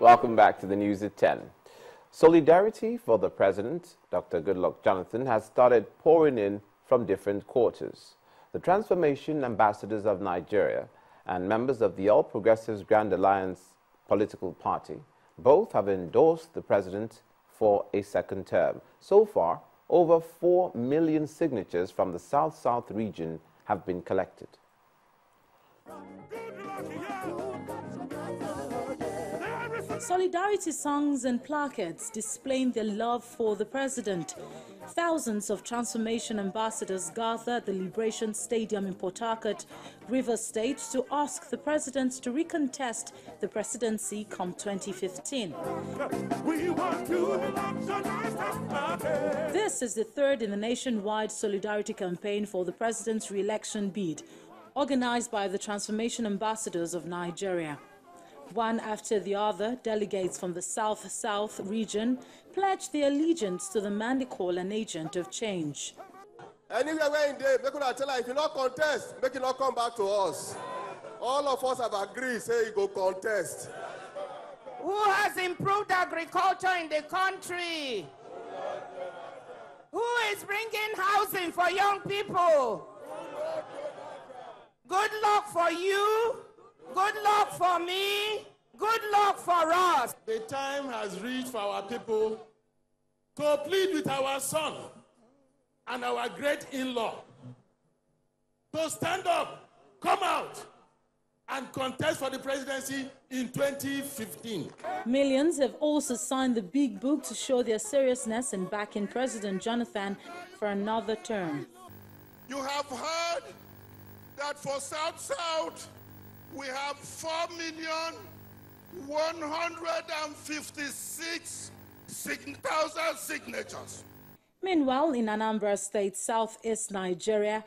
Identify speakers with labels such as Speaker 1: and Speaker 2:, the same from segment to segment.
Speaker 1: Welcome back to the news at 10. Solidarity for the president, Dr. Goodluck Jonathan, has started pouring in from different quarters. The Transformation Ambassadors of Nigeria and members of the All Progressives Grand Alliance political party both have endorsed the president for a second term. So far, over 4 million signatures from the South-South region have been collected.
Speaker 2: Solidarity songs and placards displaying their love for the president. Thousands of transformation ambassadors gather at the Liberation Stadium in Port Harcourt, Rivers State, to ask the president to recontest the presidency come 2015. This is the third in the nationwide solidarity campaign for the president's re-election bid, organized by the Transformation Ambassadors of Nigeria. One after the other, delegates from the South-South region pledged their allegiance to the man they call an agent of change.
Speaker 3: Anywhere we're in there, make una tell her, if you not contest, make it not come back to us. All of us have agreed, say you go contest.
Speaker 4: Who has improved agriculture in the country? Who is bringing housing for young people? Good luck for you. Good luck for me. Good luck for us.
Speaker 5: The time has reached for our people to plead with our son and our great in-law to stand up, come out, and contest for the presidency in 2015.
Speaker 2: Millions have also signed the big book to show their seriousness in backing President Jonathan for another term.
Speaker 5: You have heard that for South-South, we have 4,156,000 signatures.
Speaker 2: Meanwhile, in Anambra State, southeast Nigeria,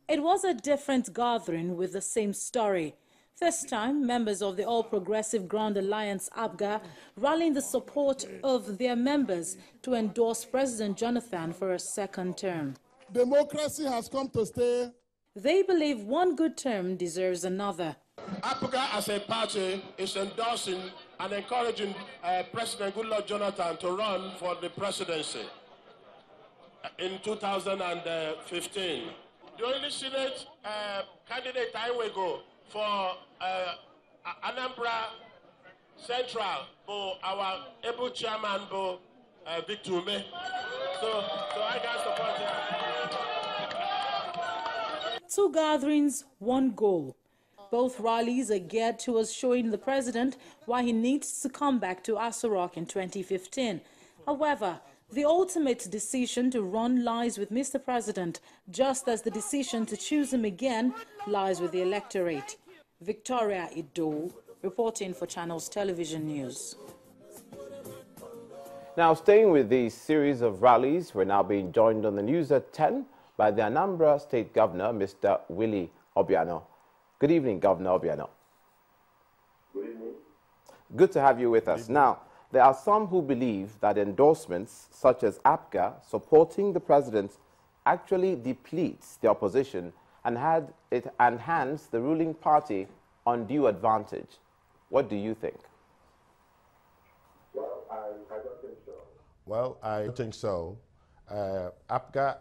Speaker 2: it was a different gathering with the same story. This time, members of the All Progressive Grand Alliance APGA rallying the support of their members to endorse President Jonathan for a second term.
Speaker 5: Democracy has come to stay.
Speaker 2: They believe one good term deserves another.
Speaker 5: APGA as a party is endorsing and encouraging President Goodluck Jonathan to run for the presidency in 2015. The only Senate candidate I will go for Anambra Central for our able chairman, Victor Ume. So I can support him.
Speaker 2: Two gatherings, one goal. Both rallies are geared towards showing the president why he needs to come back to Aso Rock in 2015. However, the ultimate decision to run lies with Mr. President, just as the decision to choose him again lies with the electorate. Victoria Ido, reporting for Channels Television News.
Speaker 1: Now, staying with the series of rallies, we're now being joined on the news at 10 by the Anambra State Governor, Mr. Willie Obiano. Good evening, Governor Obano.
Speaker 6: Good evening.
Speaker 1: Good to have you with us. Now, there are some who believe that endorsements such as APGA supporting the president actually depletes the opposition and had it enhanced the ruling party undue advantage. What do you think?
Speaker 6: Well, I don't think so.
Speaker 5: Well, I think so. APGA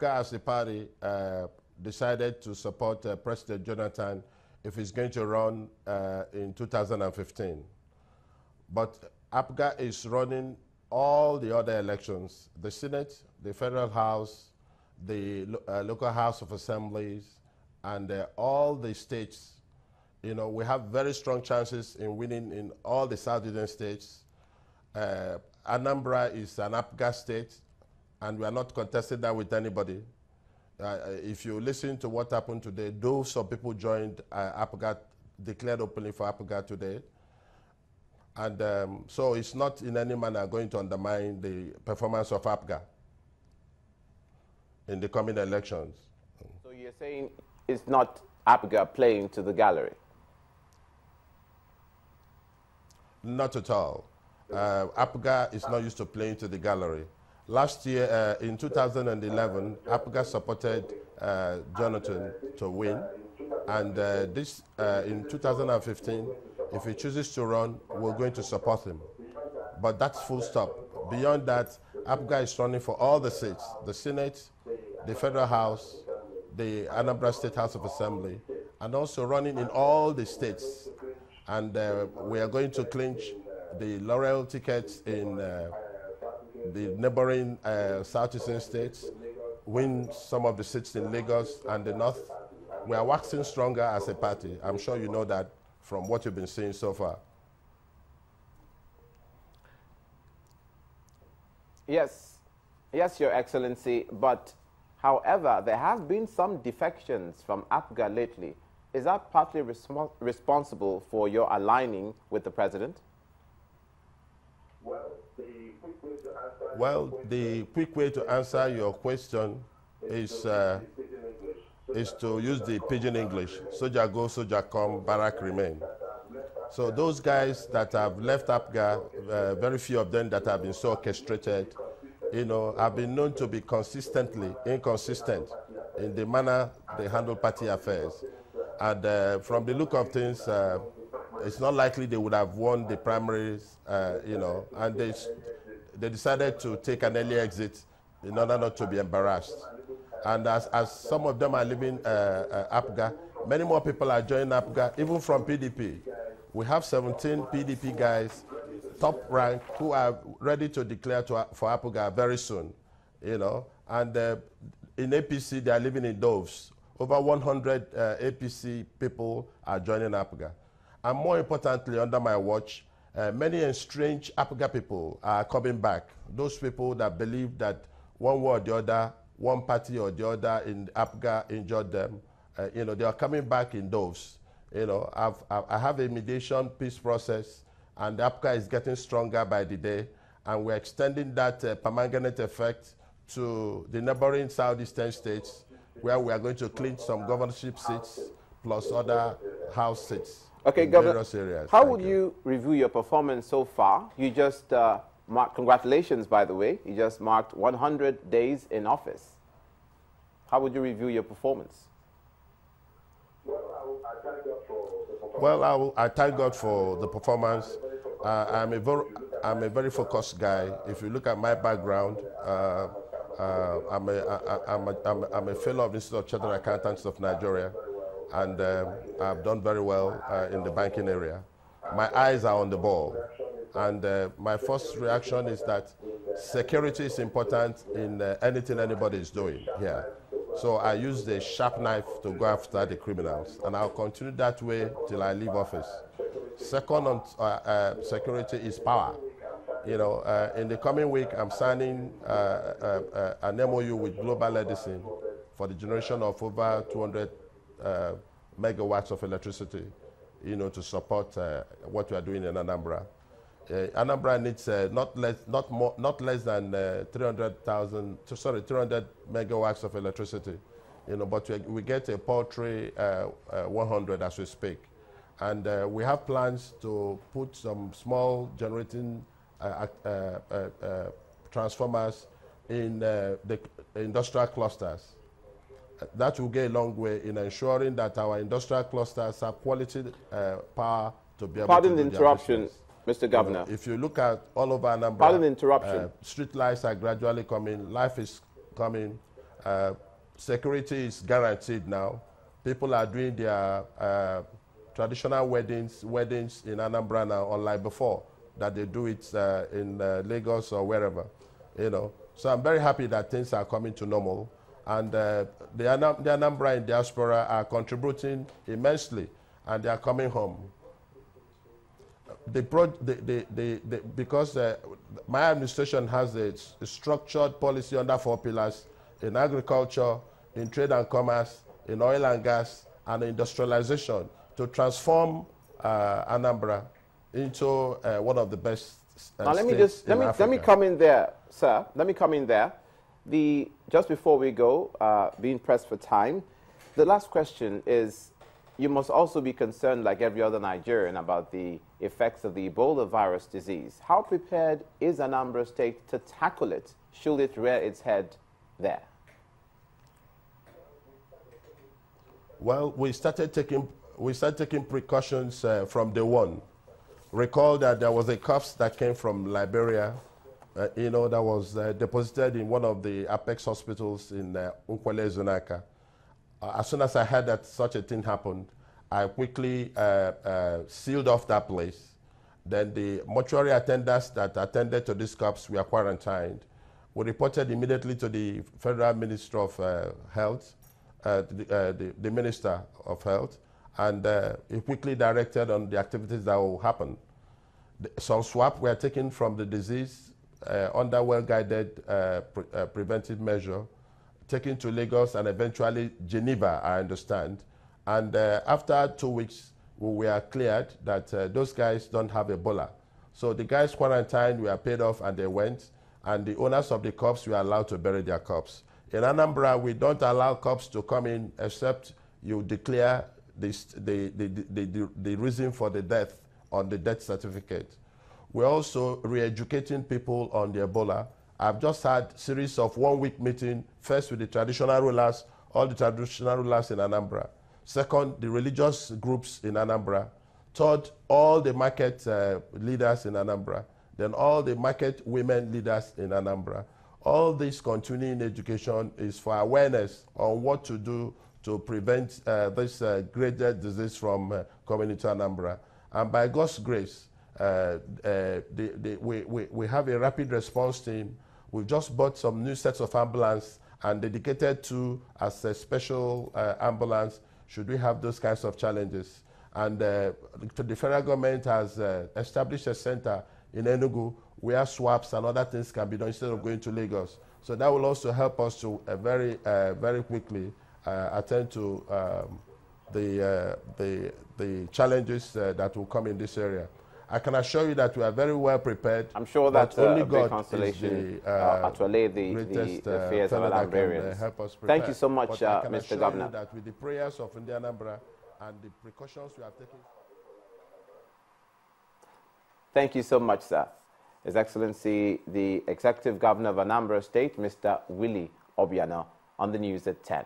Speaker 5: as a party decided to support President Jonathan if he's going to run in 2015. But APGA is running all the other elections, the Senate, the Federal House, the local House of Assemblies, and all the states. You know, we have very strong chances in winning in all the southern states. Anambra is an APGA state, and we are not contesting that with anybody. If you listen to what happened today, though some people joined APGA, declared openly for APGA today. And so it's not in any manner going to undermine the performance of APGA in the coming elections.
Speaker 1: So you're saying it's not APGA playing to the gallery?
Speaker 5: Not at all. APGA is not used to playing to the gallery. Last year, in 2011, APGA supported Jonathan to win. And in 2015, If he chooses to run, we're going to support him. But that's full stop. Beyond that, APGA is running for all the seats, the Senate, the Federal House, the Anambra State House of Assembly, and also running in all the states. And we are going to clinch the Laurel tickets in the neighboring southeastern states, win some of the seats in Lagos and the North. We are waxing stronger as a party. I'm sure you know that from what you've been seeing so far.
Speaker 1: Yes, yes, Your Excellency, but however, there have been some defections from APGA lately. Is that partly responsible for your aligning with the president?
Speaker 5: Well, the quick way to answer your question is to use the pidgin English. Soldier go, soldier come, barrack remain. So those guys that have left APGA, very few of them that have been so orchestrated, you know, have been known to be consistently inconsistent in the manner they handle party affairs. And from the look of things, it's not likely they would have won the primaries, you know, and they decided to take an early exit in order not to be embarrassed. And as some of them are leaving APGA, many more people are joining APGA, even from PDP. We have 17 PDP guys, top rank, who are ready to declare for APGA very soon, you know. And in APC, they are living in doves. Over 100 APC people are joining APGA. And more importantly, under my watch, many estranged APGA people are coming back. Those people that believe that one way or the other, one party or the other in APGA injured them, you know, they are coming back in doves. You know, I have a mediation peace process, and APGA is getting stronger by the day, and we're extending that permanent effect to the neighboring southeastern states, where we are going to clinch some governorship seats plus other house seats.
Speaker 1: Okay, Governor, how would you review your performance so far? You just marked, congratulations, by the way, you just marked 100 days in office. How would you review your performance?
Speaker 5: Well, I thank God for the performance. I'm a very focused guy. If you look at my background, I'm a fellow of the Institute of Chartered Accountants of Nigeria, and I've done very well in the banking area. My eyes are on the ball, and my first reaction is that security is important in anything anybody is doing here. So I use the sharp knife to go after the criminals, and I'll continue that way till I leave office. Second on security is power. You know, in the coming week, I'm signing an MOU with Global Edison for the generation of over 200 megawatts of electricity, you know, to support what we are doing in Anambra. Anambra needs not less than 300 megawatts of electricity, you know, but we get a paltry 100 as we speak. And we have plans to put some small generating transformers in the industrial clusters. That will go a long way in ensuring that our industrial clusters have quality power to be able to do their business.
Speaker 1: Pardon the interruption, Mr. Governor.
Speaker 5: You know, if you look at all over Anambra,
Speaker 1: pardon the interruption.
Speaker 5: Street lights are gradually coming, life is coming, security is guaranteed now. People are doing their traditional weddings in Anambra now, unlike before, that they do it in Lagos or wherever, you know. So I'm very happy that things are coming to normal, and the Anambra in diaspora are contributing immensely, and they are coming home. Because my administration has a structured policy under 4 pillars: in agriculture, in trade and commerce, in oil and gas, and industrialization, to transform Anambra into one of the best
Speaker 1: now
Speaker 5: states in Africa.
Speaker 1: Let me come in there, sir. Let me come in there. Just before we go, being pressed for time, the last question is, you must also be concerned, like every other Nigerian, about the effects of the Ebola virus disease. How prepared is Anambra State to tackle it, should it rear its head there?
Speaker 5: Well, we started taking we started taking precautions from day one. Recall that there was a corpse that came from Liberia, that was deposited in one of the Apex hospitals in Nkwele Zonaka. As soon as I heard that such a thing happened, I quickly sealed off that place. Then the mortuary attendants that attended to this corpse were quarantined. We reported immediately to the Federal Minister of Health, the Minister of Health, and he quickly directed on the activities that will happen. Some swab were taken from the disease under well-guided preventive measure, taken to Lagos and eventually Geneva, I understand. And after 2 weeks, we were cleared that those guys don't have Ebola. So the guys quarantined, were paid off, and they went, and the owners of the corpse were allowed to bury their corpse. In Anambra, we don't allow corpse to come in except you declare the reason for the death on the death certificate. We're also re-educating people on the Ebola. I've just had series of one-week meeting, first with the traditional rulers, all the traditional rulers in Anambra. Second, the religious groups in Anambra. Third, all the market leaders in Anambra. Then all the market women leaders in Anambra. All this continuing education is for awareness on what to do to prevent this great disease from coming into Anambra. And by God's grace, we have a rapid response team. We've just bought some new sets of ambulance and dedicated to as a special ambulance should we have those kinds of challenges. And the federal government has established a center in Enugu where swaps and other things can be done instead of going to Lagos. So that will also help us to very quickly attend to the challenges that will come in this area. I can assure you that we are very well prepared.
Speaker 1: I'm sure that
Speaker 5: only
Speaker 1: a
Speaker 5: God
Speaker 1: big consolation
Speaker 5: to
Speaker 1: allay the fears of Anambrarians. Thank you so much, Mr. Governor.
Speaker 5: That with the prayers of India Anambra and the precautions we have taken.
Speaker 1: Thank you so much, sir. His Excellency, the Executive Governor of Anambra State, Mr. Willie Obiano, on the news at 10.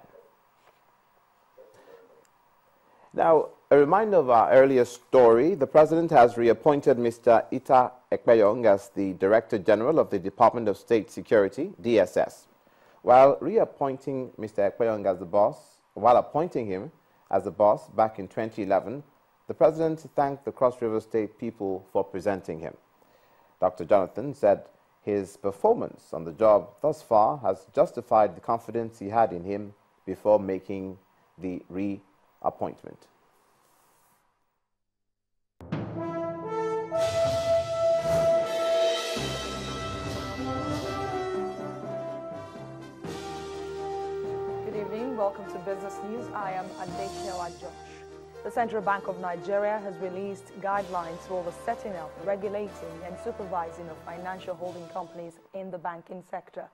Speaker 1: Now, a reminder of our earlier story, the President has reappointed Mr. Ita Ekpeyong as the Director General of the Department of State Security, DSS. While reappointing Mr. Ekpeyong as the boss, while appointing him as the boss back in 2011, the President thanked the Cross River State people for presenting him. Dr. Jonathan said his performance on the job thus far has justified the confidence he had in him before making the reappointment.
Speaker 7: Good evening. Welcome to Business News. I am Adeshewa Josh. The Central Bank of Nigeria has released guidelines for the setting up, regulating and supervising of financial holding companies in the banking sector.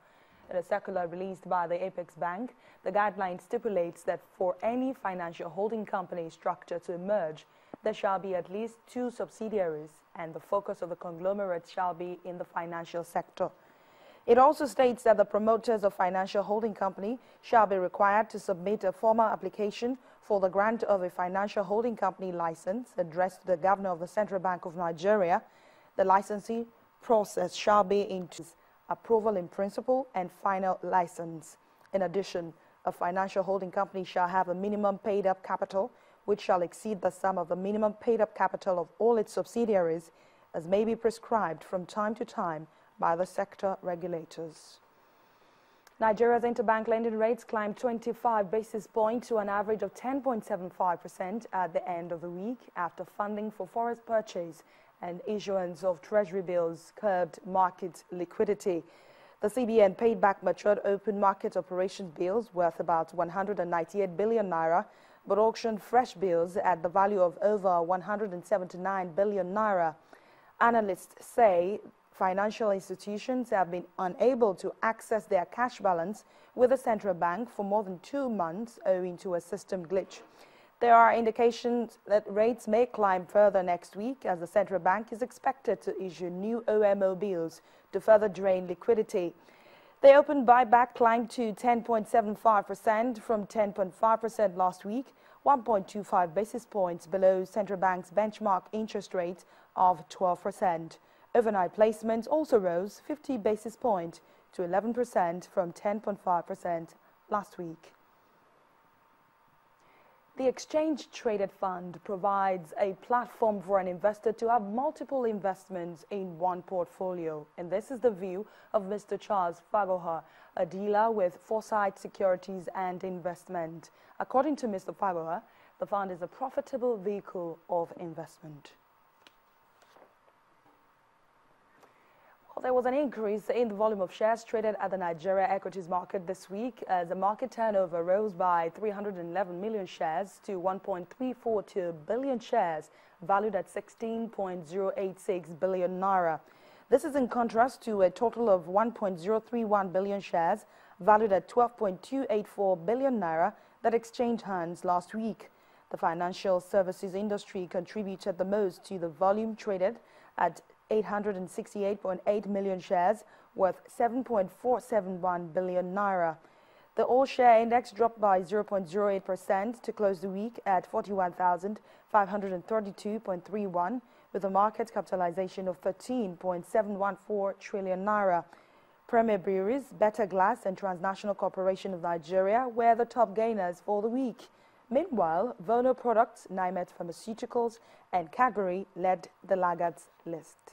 Speaker 7: In a circular released by the Apex Bank, the guideline stipulates that for any financial holding company structure to emerge, there shall be at least 2 subsidiaries, and the focus of the conglomerate shall be in the financial sector. It also states that the promoters of financial holding company shall be required to submit a formal application for the grant of a financial holding company license addressed to the Governor of the Central Bank of Nigeria. The licensing process shall be into approval in principle and final license. In addition, a financial holding company shall have a minimum paid-up capital, which shall exceed the sum of the minimum paid-up capital of all its subsidiaries, as may be prescribed from time to time by the sector regulators. Nigeria's interbank lending rates climbed 25 basis points to an average of 10.75% at the end of the week after funding for forest purchase and issuance of treasury bills curbed market liquidity. The CBN paid back matured open market operation bills worth about 198 billion naira, but auctioned fresh bills at the value of over 179 billion naira. Analysts say financial institutions have been unable to access their cash balance with the central bank for more than 2 months owing to a system glitch. There are indications that rates may climb further next week as the central bank is expected to issue new OMO bills to further drain liquidity. The open buyback climbed to 10.75% from 10.5% last week, 1.25 basis points below central bank's benchmark interest rate of 12%. Overnight placements also rose 50 basis points to 11% from 10.5% last week. The exchange-traded fund provides a platform for an investor to have multiple investments in one portfolio. And this is the view of Mr. Charles Fagoha, a dealer with Foresight Securities and Investment. According to Mr. Fagoha, the fund is a profitable vehicle of investment. Well, there was an increase in the volume of shares traded at the Nigeria equities market this week as the market turnover rose by 311 million shares to 1.342 billion shares, valued at 16.086 billion naira. This is in contrast to a total of 1.031 billion shares, valued at 12.284 billion naira, that exchanged hands last week. The financial services industry contributed the most to the volume traded at 868.8 million shares, worth 7.471 billion naira. The all-share index dropped by 0.08% to close the week at 41,532.31, with a market capitalization of 13.714 trillion naira. Premier Breweries, Better Glass and Transnational Corporation of Nigeria were the top gainers for the week. Meanwhile, Vono Products, Nymet Pharmaceuticals and Cadbury led the laggards list.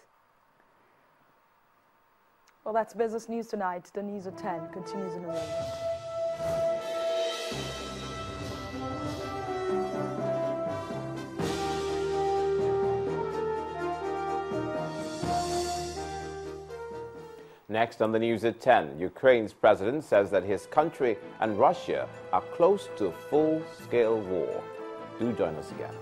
Speaker 7: Well, that's business news tonight. The news at 10 continues in a moment.
Speaker 1: Next on the news at 10, Ukraine's president says that his country and Russia are close to full-scale war. Do join us again.